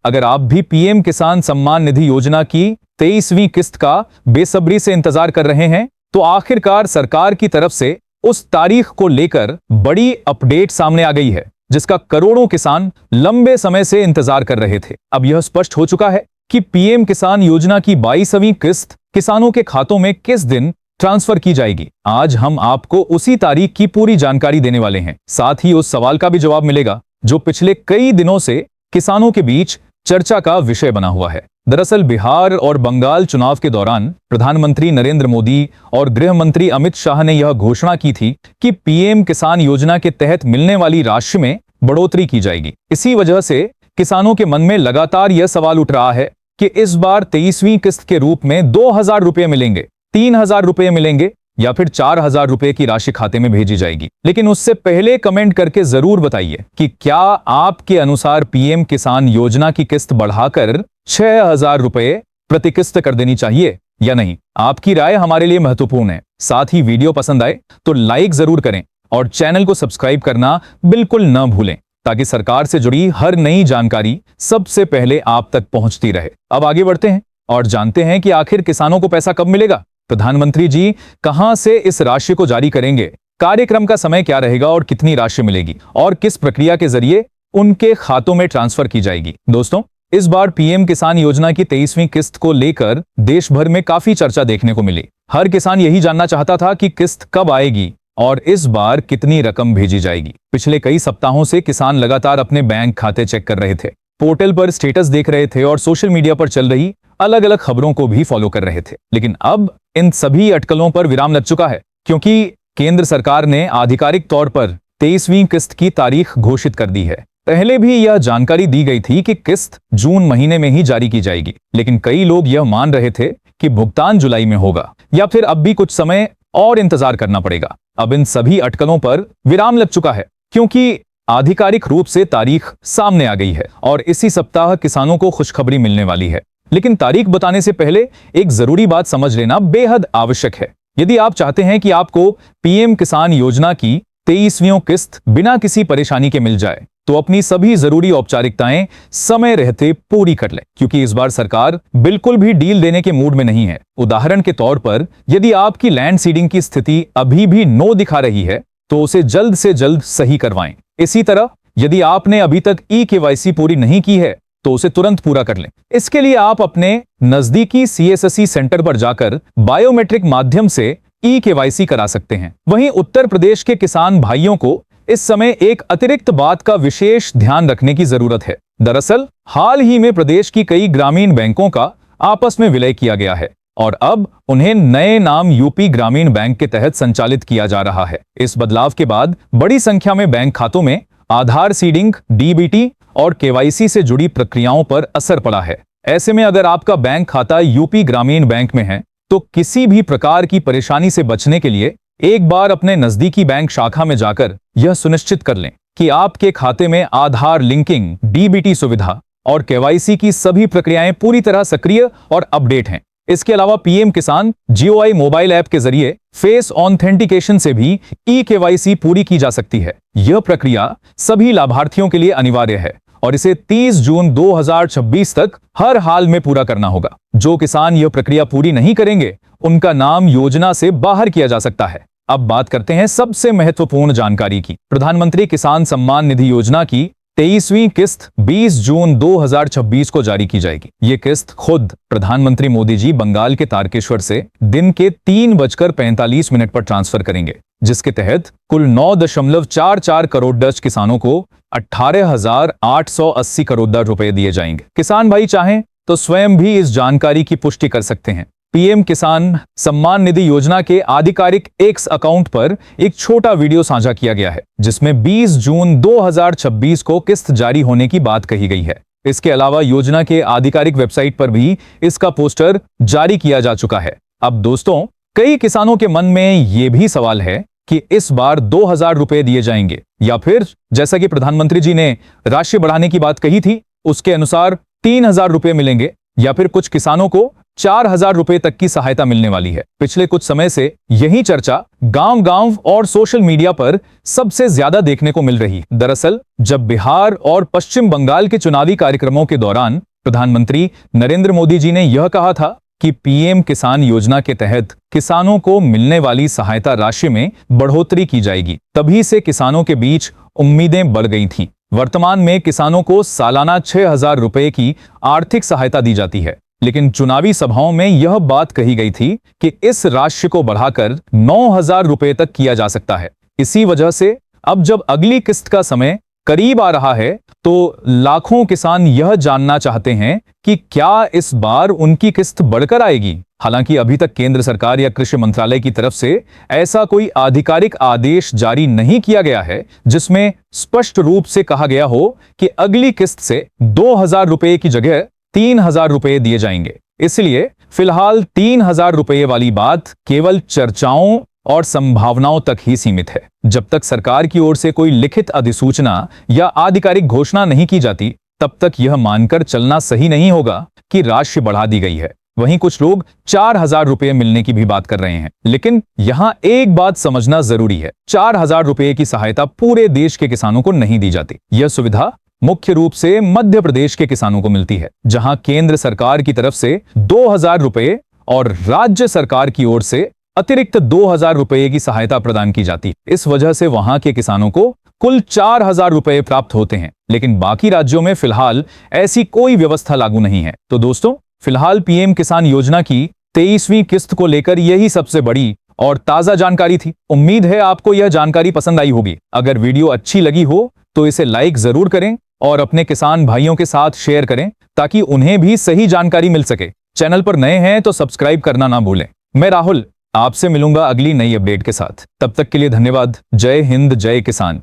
अगर आप भी पीएम किसान सम्मान निधि योजना की 23वीं किस्त का बेसब्री से इंतजार कर रहे हैं, तो आखिरकार सरकार की तरफ से उस तारीख को लेकर बड़ी अपडेट सामने आ गई है, जिसका करोड़ों किसान लंबे समय से इंतजार कर रहे थे। अब यह स्पष्ट हो चुका है कि पीएम किसान योजना की 22वीं किस्त किसानों के खातों में किस दिन ट्रांसफर की जाएगी। आज हम आपको उसी तारीख की पूरी जानकारी देने वाले हैं। साथ ही उस सवाल का भी जवाब मिलेगा जो पिछले कई दिनों से किसानों के बीच चर्चा का विषय बना हुआ है। दरअसल बिहार और बंगाल चुनाव के दौरान प्रधानमंत्री नरेंद्र मोदी और गृह मंत्री अमित शाह ने यह घोषणा की थी कि पीएम किसान योजना के तहत मिलने वाली राशि में बढ़ोतरी की जाएगी। इसी वजह से किसानों के मन में लगातार यह सवाल उठ रहा है कि इस बार 23वीं किस्त के रूप में 2000 रुपये मिलेंगे, 3000 रुपये मिलेंगे या फिर 4000 रुपये की राशि खाते में भेजी जाएगी। लेकिन उससे पहले कमेंट करके जरूर बताइए कि क्या आपके अनुसार पीएम किसान योजना की किस्त बढ़ाकर 6000 रुपये प्रति किस्त कर देनी चाहिए या नहीं। आपकी राय हमारे लिए महत्वपूर्ण है। साथ ही वीडियो पसंद आए तो लाइक जरूर करें और चैनल को सब्सक्राइब करना बिल्कुल न भूलें, ताकि सरकार से जुड़ी हर नई जानकारी सबसे पहले आप तक पहुंचती रहे। अब आगे बढ़ते हैं और जानते हैं कि आखिर किसानों को पैसा कब मिलेगा, प्रधानमंत्री जी कहां से इस राशि को जारी करेंगे, कार्यक्रम का समय क्या रहेगा और कितनी राशि मिलेगी और किस प्रक्रिया के जरिए उनके खातों में ट्रांसफर की जाएगी। दोस्तों, इस बार पीएम किसान योजना की 23वीं किस्त को लेकर देश भर में काफी चर्चा देखने को मिली। हर किसान यही जानना चाहता था कि किस्त कब आएगी और इस बार कितनी रकम भेजी जाएगी। पिछले कई सप्ताहों से किसान लगातार अपने बैंक खाते चेक कर रहे थे, पोर्टल पर स्टेटस देख रहे थे और सोशल मीडिया पर चल रही अलग अलग खबरों को भी फॉलो कर रहे थे। लेकिन अब इन सभी अटकलों पर विराम लग चुका है, क्योंकि केंद्र सरकार ने आधिकारिक तौर पर 23वीं किस्त की तारीख घोषित कर दी है। पहले भी यह जानकारी दी गई थी कि किस्त जून महीने में ही जारी की जाएगी, लेकिन कई लोग यह मान रहे थे कि भुगतान जुलाई में होगा या फिर अब भी कुछ समय और इंतजार करना पड़ेगा। अब इन सभी अटकलों पर विराम लग चुका है, क्योंकि आधिकारिक रूप से तारीख सामने आ गई है और इसी सप्ताह किसानों को खुशखबरी मिलने वाली है। लेकिन तारीख बताने से पहले एक जरूरी बात समझ लेना बेहद आवश्यक है। यदि आप चाहते हैं कि आपको पीएम किसान योजना की 23वीं किस्त बिना किसी परेशानी के मिल जाए, तो अपनी सभी जरूरी औपचारिकताएं समय रहते पूरी कर लें, क्योंकि इस बार सरकार बिल्कुल भी डील देने के मूड में नहीं है। उदाहरण के तौर पर, यदि आपकी लैंड सीडिंग की स्थिति अभी भी नो दिखा रही है, तो उसे जल्द से जल्द सही करवाएं। इसी तरह यदि आपने अभी तक ई-केवाईसी पूरी नहीं की है, तो उसे तुरंत पूरा कर लें। इसके लिए आप अपने नजदीकी सीएससी सेंटर पर जाकर बायोमेट्रिक माध्यम से ई-केवाईसी करा सकते हैं। वहीं उत्तर प्रदेश के किसान भाइयों को इस समय एक अतिरिक्त बात का विशेष ध्यान रखने की जरूरत है। दरअसल हाल ही में प्रदेश की कई ग्रामीण बैंकों का आपस में विलय किया गया है और अब उन्हें नए नाम यूपी ग्रामीण बैंक के तहत संचालित किया जा रहा है। इस बदलाव के बाद बड़ी संख्या में बैंक खातों में आधार सीडिंग, डीबीटी और केवाईसी से जुड़ी प्रक्रियाओं पर असर पड़ा है। ऐसे में अगर आपका बैंक खाता यूपी ग्रामीण बैंक में है, तो किसी भी प्रकार की परेशानी से बचने के लिए एक बार अपने नजदीकी बैंक शाखा में जाकर यह सुनिश्चित कर लें कि आपके खाते में आधार लिंकिंग, डीबीटी सुविधा और केवाईसी की सभी प्रक्रियाएं पूरी तरह सक्रिय और अपडेट हैं। इसके अलावा पीएम किसान जीओआई मोबाइल ऐप के जरिए फेस ऑथेंटिकेशन से भी ई-केवाईसी पूरी की जा सकती है। यह प्रक्रिया सभी लाभार्थियों के लिए अनिवार्य है और इसे 30 जून 2026 तक हर हाल में पूरा करना होगा। जो किसान यह प्रक्रिया पूरी नहीं करेंगे, उनका नाम योजना से बाहर किया जा सकता है। अब बात करते हैं सबसे महत्वपूर्ण जानकारी की। प्रधानमंत्री किसान सम्मान निधि योजना की 23वीं किस्त 20 जून 2026 को जारी की जाएगी। ये किस्त खुद प्रधानमंत्री मोदी जी बंगाल के तारकेश्वर से दिन के 3:45 पर ट्रांसफर करेंगे, जिसके तहत कुल 9.44 करोड़ डच किसानों को 18,880 करोड़ रुपए दिए जाएंगे। किसान भाई चाहें तो स्वयं भी इस जानकारी की पुष्टि कर सकते हैं। पीएम किसान सम्मान निधि योजना के आधिकारिक एक्स अकाउंट पर एक छोटा वीडियो साझा किया गया है, जिसमें 20 जून 2026 को किस्त जारी होने की बात कही गई है। इसके अलावा योजना के आधिकारिक वेबसाइट पर भी इसका पोस्टर जारी किया जा चुका है। अब दोस्तों, कई किसानों के मन में ये भी सवाल है कि इस बार 2000 रुपए दिए जाएंगे या फिर जैसा कि प्रधानमंत्री जी ने राशि बढ़ाने की बात कही थी, उसके अनुसार 3000 रुपए मिलेंगे, या फिर कुछ किसानों को 4,000 रुपए तक की सहायता मिलने वाली है। पिछले कुछ समय से यही चर्चा गांव-गांव और सोशल मीडिया पर सबसे ज्यादा देखने को मिल रही। दरअसल जब बिहार और पश्चिम बंगाल के चुनावी कार्यक्रमों के दौरान प्रधानमंत्री नरेंद्र मोदी जी ने यह कहा था कि पीएम किसान योजना के तहत किसानों को मिलने वाली सहायता राशि में बढ़ोतरी की जाएगी, तभी से किसानों के बीच उम्मीदें बढ़ गई थीं। वर्तमान में किसानों को सालाना 6,000 रुपए की आर्थिक सहायता दी जाती है, लेकिन चुनावी सभाओं में यह बात कही गई थी कि इस राशि को बढ़ाकर 9,000 रुपए तक किया जा सकता है। इसी वजह से अब जब अगली किस्त का समय करीब आ रहा है तो लाखों किसान यह जानना चाहते हैं कि क्या इस बार उनकी किस्त बढ़कर आएगी। हालांकि अभी तक केंद्र सरकार या कृषि मंत्रालय की तरफ से ऐसा कोई आधिकारिक आदेश जारी नहीं किया गया है जिसमें स्पष्ट रूप से कहा गया हो कि अगली किस्त से 2,000 रुपए की जगह 3,000 रुपए दिए जाएंगे। इसलिए फिलहाल 3,000 रुपए वाली बात केवल चर्चाओं और संभावनाओं तक ही सीमित है। जब तक सरकार की ओर से कोई लिखित अधिसूचना या आधिकारिक घोषणा नहीं की जाती, तब तक यह मानकर चलना सही नहीं होगा कि राशि बढ़ा दी गई है। वहीं कुछ लोग 4,000 रुपए मिलने की भी बात कर रहे हैं, लेकिन यहां एक बात समझना जरूरी है, 4,000 रुपए की सहायता पूरे देश के किसानों को नहीं दी जाती। यह सुविधा मुख्य रूप से मध्य प्रदेश के किसानों को मिलती है, जहां केंद्र सरकार की तरफ से 2,000 रुपए और राज्य सरकार की ओर से अतिरिक्त 2,000 रुपए की सहायता प्रदान की जाती है। इस वजह से वहां के किसानों को कुल 4,000 रुपए प्राप्त होते हैं, लेकिन बाकी राज्यों में फिलहाल ऐसी कोई व्यवस्था लागू नहीं है। तो दोस्तों, फिलहाल पीएम किसान योजना की 23वीं किस्त को लेकर यही सबसे बड़ी और ताजा जानकारी थी। उम्मीद है आपको यह जानकारी पसंद आई होगी। अगर वीडियो अच्छी लगी हो तो इसे लाइक जरूर करें और अपने किसान भाइयों के साथ शेयर करें ताकि उन्हें भी सही जानकारी मिल सके। चैनल पर नए हैं तो सब्सक्राइब करना ना भूलें। मैं राहुल आपसे मिलूंगा अगली नई अपडेट के साथ। तब तक के लिए धन्यवाद। जय हिंद, जय किसान।